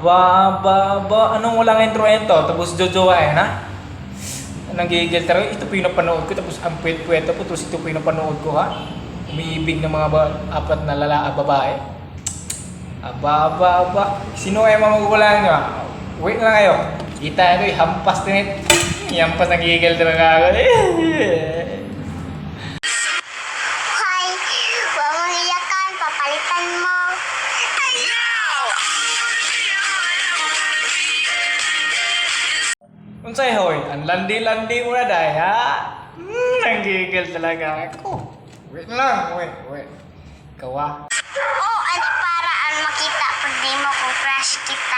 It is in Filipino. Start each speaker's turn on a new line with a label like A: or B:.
A: Aba. Anong walang intro-ento? Tapos jojowain, ha? Nanggigil talaga. Ito po yung napanood ko. Tapos ang puwet-puwet po. Tapos ito po yung napanood ko, ha? Umiibig ng mga apat na babae. Aba. Sino ay mamagulang nyo? Wait lang kayo. Kita ito, hampas din ito. Hampas, nanggigil talaga ako.
B: Hoy, huwag mong iyakan, papalitan mo.
A: Unsay hoy, ang landi-landi mo na dahi, ha? Nanggigil talaga ako. Wait lang, wait. Kawa.
B: Oo, at paraan makita pag di mo kung crush kita.